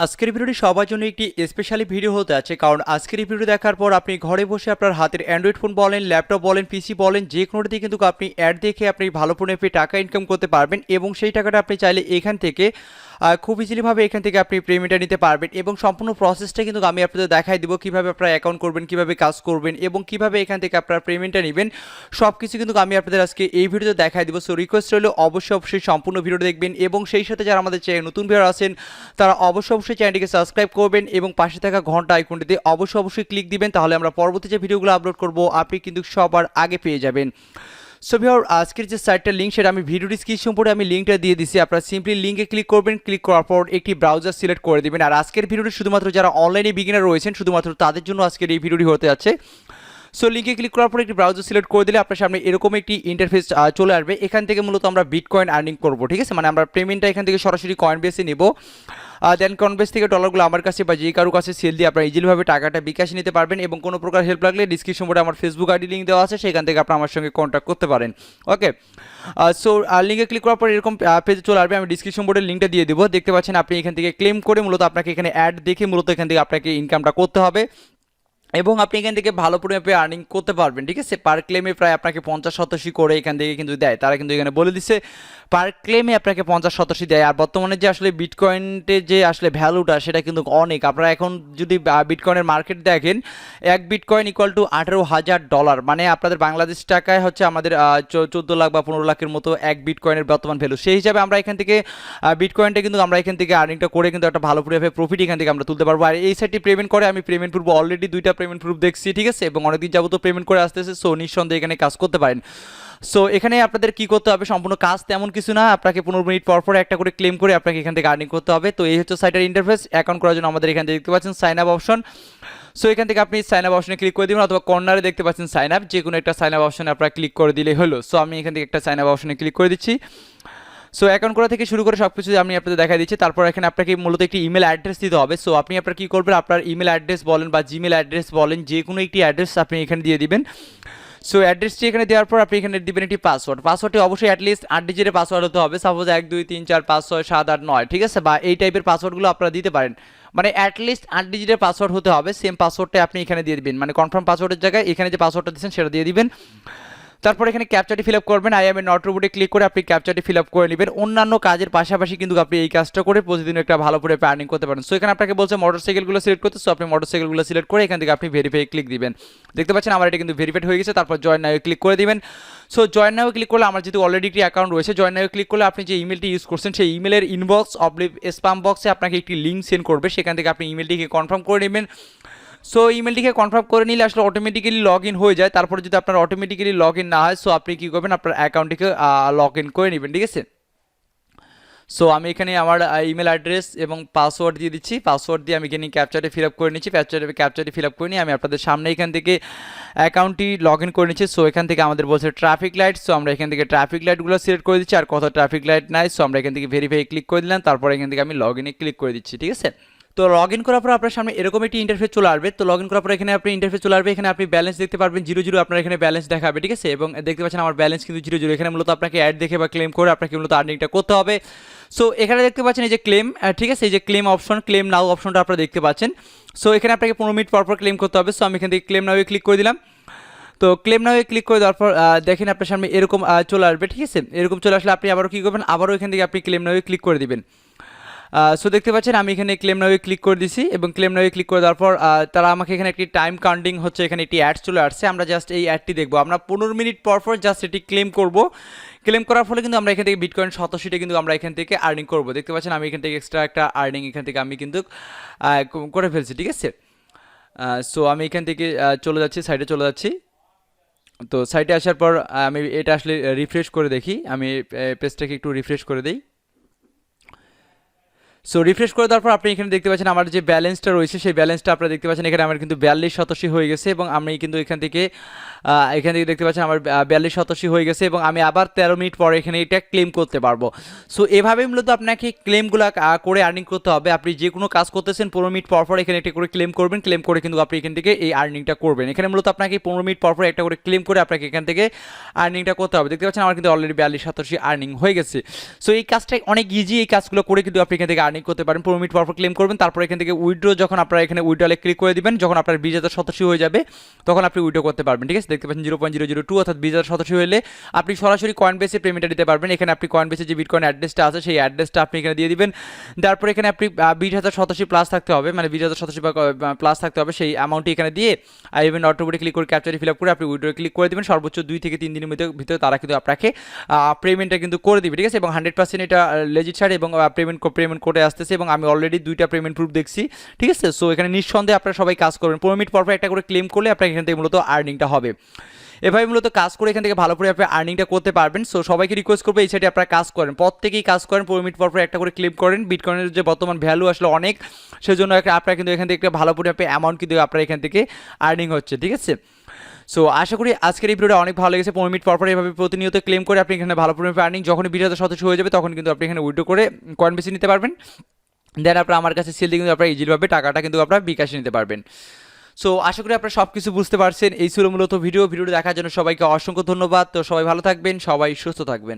আজকের ভিডিওটি সবার জন্য একটি স্পেশালি ভিডিও হতে আছে, কারণ আজকের এই ভিডিও দেখার পর আপনি ঘরে বসে আপনার হাতের অ্যান্ড্রয়েড ফোন বলেন, ল্যাপটপ বলেন, পিসি বলেন, যে কোনোটিতে কিন্তু আপনি অ্যাড দেখে আপনি ভালো ফোনে পেয়ে টাকা ইনকাম করতে পারবেন এবং সেই টাকাটা আপনি চাইলে এখান থেকে খুব ইজিলিভাবে এখান থেকে আপনি পেমেন্টটা নিতে পারবেন এবং সম্পূর্ণ প্রসেসটা কিন্তু আমি আপনাদের দেখাই দিব, কীভাবে আপনার অ্যাকাউন্ট করবেন, কীভাবে কাজ করবেন এবং কীভাবে এখান থেকে আপনার পেমেন্টটা নেবেন। সব কিছু কিন্তু আমি আপনাদের আজকে এই ভিডিওতে দেখাই দিব। সো রিকোয়েস্ট রইল অবশ্যই সম্পূর্ণ ভিডিও দেখবেন এবং সেই সাথে যারা আমাদের চ্যানেল নতুন ভিউয়ার আছেন তারা অবশ্যই চ্যানেলটিকে সাবস্ক্রাইব করবেন এবং পাশে থাকা ঘন্টা আইকনটিতে অবশ্যই ক্লিক দিবেন, তাহলে আমরা পরবর্তী যে ভিডিওগুলো আপলোড করব আপনি কিন্তু সবার আগে পেয়ে যাবেন। সো ভিউয়ার, আজকের যে সাইটটার লিঙ্ক সেটা আমি ভিডিও ডিসক্রিপশন পরে আমি লিঙ্কটা দিয়ে দিচ্ছি। আপনারা সিম্পলি লিঙ্কে ক্লিক করবেন, ক্লিক করার পর একটি ব্রাউজার সিলেক্ট করে দিবেন। আর আজকের ভিডিওটি শুধুমাত্র যারা অনলাইনে বিগিনার রয়েছেন শুধুমাত্র তাদের জন্য আজকের এই ভিডিওটি হতে যাচ্ছে। সো লিঙ্কে ক্লিক করার পর একটি ব্রাউজার সিলেক্ট করে দিলে আপনার সামনে এরকম একটি ইন্টারফেস চলে আসবে। এখান থেকে মূলত আমরা বিটকয়েন আর্নিং করব, ঠিক আছে, মানে আমরা পেমেন্টটা এখান থেকে সরাসরি কয়েন বেসে নেব। দেন কয়েন বেস থেকে ডলারগুলো আমার কাছে বা যে কারো কাছে সেল দিয়ে আপনারা ইজিলিভাবে টাকাটা বিকাশে নিতে পারবেন এবং কোনো প্রকার হেল্প লাগলে ডিসক্রিপশন বোর্ডে আমার ফেসবুক আইডি লিঙ্ক দেওয়া আছে, সেখান থেকে আপনারা আমার সঙ্গে কন্ট্যাক্ট করতে পারেন। ওকে, সো লিঙ্কে ক্লিক করার পর এরকম পেজে চলে আসবে। আমি ডিসক্রিপশন বোর্ডের লিঙ্কটা দিয়ে দেবো। দেখতে পাচ্ছেন আপনি এখান থেকে ক্লেম করে মূলত আপনাকে এখানে অ্যাড দেখে মূলত এখান থেকে আপনাকে ইনকামটা করতে হবে এবং আপনি এখান থেকে ভালো পরিমাণে আর্নিং করতে পারবেন, ঠিক আছে। পার ক্লেমে প্রায় আপনাকে 50-87 করে এখান থেকে কিন্তু দেয়, তারা কিন্তু এখানে বলে দিচ্ছে পার ক্লেমে আপনাকে 50-87 দেয়। আর বর্তমানে যে আসলে বিটকয়েনের যে আসলে ভ্যালুটা সেটা কিন্তু অনেক। আপনারা এখন যদি বিটকয়েনের মার্কেট দেখেন, এক বিটকয়েন ইকুয়াল টু $18,000, মানে আপনাদের বাংলাদেশ টাকায় হচ্ছে আমাদের 14 লাখ বা 15 লাখের মতো এক বিটকয়েনের বর্তমান ভ্যালু। সেই হিসাবে আমরা এখান থেকে বিটকয়েনটা কিন্তু আমরা এখান থেকে আর্নিংটা করে কিন্তু একটা ভালো পরিমাণে প্রফিট এখান থেকে আমরা তুলতে পারবো। আর এই সাইটটি পেমেন্ট করে আমি পেমেন্ট পূর্ব অলরেডি 2টা পেমেন্ট প্রুফ দেখছি, ঠিক আছে, এবং অনেকদিন যাবত পেমেন্ট করে আসতেছে। সো নিঃসন্দেহে এখানে কাজ করতে পারেন। সো এখানে আপনাদের কি করতে হবে, সম্পূর্ণ কাজ তেমন কিছু না, আপনাকে 15 মিনিট পর পর একটা করে ক্লেম করে আপনাকে এখান থেকে আর্নিং করতে হবে। তো এই হচ্ছে সাইটের ইন্টারফেস। অ্যাকাউন্ট করার জন্য আমাদের এখানে দেখতে পাচ্ছেন সাইন আপ অপশন। সো এখান থেকে আপনি সাইন আপ অপশনে ক্লিক করে দিবেন অথবা কর্নারে দেখতে পাচ্ছেন সাইন আপ, যে কোনো একটা সাইন আপ অপশনে আপনারা ক্লিক করে দিলেই হলো। সো আমি এখান থেকে একটা সাইন আপ অপশনে ক্লিক করে দিচ্ছি। সো অ্যাকাউন্ট করা থেকে শুরু করে সব কিছু আমি আপনাদের দেখাই দিচ্ছি। তারপর এখানে আপনাকে মূলত একটি ইমেল অ্যাড্রেস দিতে হবে। সো আপনি আপনার কী করবেন, আপনার ইমেল অ্যাড্রেস বলেন বা জিমেল অ্যাড্রেস বলেন, যে কোনো একটি অ্যাড্রেস আপনি এখানে দিয়ে দিবেন। সো অ্যাড্রেসটি এখানে দেওয়ার পর আপনি এখানে দিবেন একটি পাসওয়ার্ড। পাসওয়ার্ডটি অবশ্যই অ্যাটলিস্ট 8 ডিজিটের পাসওয়ার্ড হতে হবে। সাপোজ 1 2 3 4 5 6 7 8 9, ঠিক আছে, বা এই টাইপের পাসওয়ার্ডগুলো আপনারা দিতে পারেন, মানে অ্যাটলিস্ট 8 ডিজিটের পাসওয়ার্ড হতে হবে। সেম পাসওয়ার্ডটা আপনি এখানে দিয়ে দিবেন, মানে কনফার্ম পাসওয়ার্ডের জায়গায় এখানে যে পাসওয়ার্ডটা দিচ্ছেন সেটা দিয়ে দিবেন। তারপর এখানে ক্যাপচাটি ফিল আপ করবেন। আই এম এ নট রোবটে ক্লিক করে আপনি ক্যাপচাটি ফিল আপ করে নেবেন। অন্যান্য কাজের পাশাপাশি কিন্তু আপনি এই কাজটা করে প্রতিদিন একটা ভালো করে আর্নিং করতে পারেন। সো এখানে আপনাকে বলছে মোটরসাইকেলগুলো সিলেক্ট করতে। সো আপনি মোটরসাইকেলগুলো সিলেক্ট করে এখান থেকে আপনি ভেরিফাই ক্লিক দিবেন। দেখতে পাচ্ছেন আমার এটা কিন্তু ভেরিফাইড হয়ে গেছে। তারপর জয়েন নাও ক্লিক করে দিবেন। সো জয়েন নাও ক্লিক করলে আমার যেহেতু অলরেডি একটি অ্যাকাউন্ট রয়েছে, জয়েন নাও ক্লিক করলে আপনি যে ইমেলটি ইউজ করছেন সেই ইমেলের ইনবক্স অবলিভ স্প্যাম বক্সে আপনাকে একটি লিঙ্ক সেন্ড করবে, সেখান থেকে আপনি ইমেলটিকে কনফার্ম করে নেবেন। সো ইমেলটিকে কনফার্ম করে নিলে আসলে অটোমেটিক্যালি লগ ইন হয়ে যায়। তারপরে যদি আপনার অটোমেটিক্যালি লগ ইন না হয়, সো আপনি কী করবেন, আপনার অ্যাকাউন্টটিকে লগ ইন করে নেবেন, ঠিক আছে। সো আমি এখানে আমার ইমেল অ্যাড্রেস এবং পাসওয়ার্ড দিয়ে দিচ্ছি। পাসওয়ার্ড দিয়ে আমি এখানে ক্যাপচারটি ফিল আপ করে নিচ্ছি। ক্যাপচারটি ফিল আপ করে নিয়ে আমি আপনাদের সামনে এখান থেকে অ্যাকাউন্টটি লগ ইন করে নিচ্ছি। সো এখান থেকে আমাদের বলছে ট্রাফিক লাইট। সো আমরা এখান থেকে ট্রাফিক লাইটগুলো সিলেক্ট করে দিচ্ছি। আর কত ট্রাফিক লাইট নাই, সো আমরা এখান থেকে ভেরিফাই ক্লিক করে দিলাম। তারপর এখান থেকে আমি লগ ইনে ক্লিক করে দিচ্ছি, ঠিক আছে। তো লগ ইন করার পর আপনার সামনে এরকম একটি ইন্টারফেস চলে আসবে। তো লগ ইন করার পর এখানে আপনি ইন্টারফেস চলে আসবে। এখানে আপনি ব্যালেন্স দেখতে পারবেন 0 আপনার এখানে ব্যালেন্স দেখাবে, ঠিক আছে, এবং দেখতে পাচ্ছেন আমার ব্যালেন্স কিন্তু 0। এখানে মূলত আপনাকে অ্যাড দেখে বা ক্লেম করে আপনাকে মূলত আর্নিংটা করতে হবে। সো এখানে দেখতে পাচ্ছেন এই যে ক্লেম, ঠিক আছে, এই যে ক্লেম অপশন, ক্লেম নাও অপশনটা আপনারা দেখতে পাচ্ছেন। সো এখানে আপনাকে 15 মিনিট পর ক্লেম করতে হবে। সো আমি এখান থেকে ক্লেম নাও ক্লিক করে দিলাম। তো ক্লেম নাও ক্লিক করে দেওয়ার পর দেখেন আপনার সামনে এরকম চলে আসবে, ঠিক আছে। এরকম চলে আসলে আপনি আবারও কী করবেন, আবারও এখান থেকে আপনি ক্লেম নাও ক্লিক করে দিবেন। সো দেখতে পাচ্ছেন আমি এখানে ক্লেম নাও ক্লিক করে দিছি এবং ক্লেম নাও ক্লিক করে দেওয়ার পর তারা আমাকে এখানে একটি টাইম কাউন্টিং হচ্ছে, এখানে একটি অ্যাড চলে আসছে। আমরা জাস্ট এই অ্যাডটি দেখবো। আমরা 15 মিনিট পর জাস্ট এটি ক্লেম করব। ক্লেম করার ফলে কিন্তু আমরা এখান থেকে বিটকয়েন 87টা কিন্তু আমরা এখান থেকে আর্নিং করবো। দেখতে পাচ্ছেন আমি এখান থেকে এক্সট্রা একটা আর্নিং এখান থেকে আমি কিন্তু করে ফেলছি, ঠিক আছে। সো আমি এখান থেকে চলে যাচ্ছি, সাইডে চলে যাচ্ছি। তো সাইডে আসার পর আমি এটা আসলে রিফ্রেশ করে দেখি, আমি পেজটাকে একটু রিফ্রেশ করে দিই। সো রিফ্রেশ করে দেওয়ার পর আপনি এখানে দেখতে পাচ্ছেন আমার যে ব্যালেন্সটা রয়েছে সেই ব্যালেন্সটা আপনারা দেখতে পাচ্ছেন এখানে আমার কিন্তু 4287 হয়ে গেছে এবং আমি কিন্তু এখান থেকে দেখতে পাচ্ছেন আমার 4287 হয়ে গেছে এবং আমি আবার 13 মিনিট পরে এখানে এটা ক্লেম করতে পারবো। সো এভাবেই মূলত আপনাকে ক্লেমগুলো করে আর্নিং করতে হবে। আপনি যে কোনো কাজ করতেছেন 15 মিনিট পর এখানে একটা করে ক্লেম করবেন, ক্লেম করে কিন্তু আপনি এখান থেকে এই আর্নিংটা করবেন। এখানে মূলত আপনাকে 15 মিনিট পর একটা করে ক্লেম করে আপনাকে এখান থেকে আর্নিংটা করতে হবে। দেখতে পাচ্ছেন আমার কিন্তু অলরেডি 4287 আর্নিং হয়ে গেছে। সো এই কাজটা অনেক ইজি, এই কাজগুলো করে কিন্তু আপনি এখান থেকে আর্নিং করতে পারেন। 15 মিনিট পর ক্লেম করবেন, তারপর এখান থেকে উইথড্র যখন আপনারা এখানে উইথড্রলে ক্লিক করে দিবেন, যখন আপনার 20,000 সদস্য হয়ে যাবে তখন আপনি উইথড্র করতে পারবেন। ঠিক আছে, দেখতে পাচ্ছেন 0.002 অর্থাৎ 20,000 সদস্য হলে আপনি সরাসরি কয়েনবেসে পেমেন্টটা দিতে পারবেন। এখানে আপনি কয়েনবেসে যে বিটকয়েন অ্যাড্রেসটা আছে সেই অ্যাড্রেসটা আপনি এখানে দিয়ে দিবেন। তারপর এখানে আপনি 20,000 সদস্য প্লাস থাকতে হবে, মানে 20,000 সদস্য প্লাস থাকতে হবে, সেই অ্যামাউন্টটি এখানে দিয়ে ইভেন অটোমেটিক ক্লিক করে ক্যাপচারে ফিল আপ করে আপনি উইথড্র ক্লিক করে দিবেন। সর্বোচ্চ 2 থেকে 3 দিনের ভিতরে তারা কিন্তু আপনাকে পেমেন্টটা কিন্তু করে দিবে। ঠিক আছে, এবং 100% এটা লেজিট ছাড় এবং পেমেন্ট করে আসতেছে এবং আমি অলরেডি 2টা পেমেন্ট প্রুফ দেখছি। ঠিক আছে, সো এখানে নিঃসন্দেহে আপনারা সবাই কাজ করবেন। 15 মিনিট পর একটা করে ক্লেম করলে আপনার এখান থেকে মূলত আর্নিংটা হবে। এভাবে মূলত কাজ করে এখান থেকে ভালো করে আপনি আর্নিংটা করতে পারবেন। সো সবাইকে রিকোয়েস্ট করবো এই সাইডে আপনারা কাজ করেন, প্রত্যেকেই কাজ করেন, 15 মিনিট পর একটা করে ক্লেম করেন। বিটকয়েনের যে বর্তমান ভ্যালু আসলে অনেক, সেজন্য আপনারা কিন্তু এখান থেকে ভালো করে আপনি অ্যামাউন্ট কিন্তু আপনার এখান থেকে আর্নিং হচ্ছে। ঠিক আছে, সো আশা করি আজকের এই ভিডিওটা অনেক ভালো লেগেছে। 15 মিনিট পর এভাবে প্রতিনিয়ত ক্লেম করে আপনি এখানে ভালো পরিমাণে আর্নিং, যখনই 20,000 সদস্য হয়ে যাবে তখন কিন্তু আপনি এখানে উইথড্র করে কয়েন বেশি নিতে পারবেন। দেন আপনার আমার কাছে সেল দিয়ে কিন্তু আপনারা ইজিভাবে টাকাটা কিন্তু আপনারা বিকাশে নিতে পারবেন। সো আশা করি আপনারা সব কিছু বুঝতে পারছেন। এই ছিল মূলত ভিডিওটা দেখার জন্য সবাইকে অসংখ্য ধন্যবাদ। তো সবাই ভালো থাকবেন, সবাই সুস্থ থাকবেন।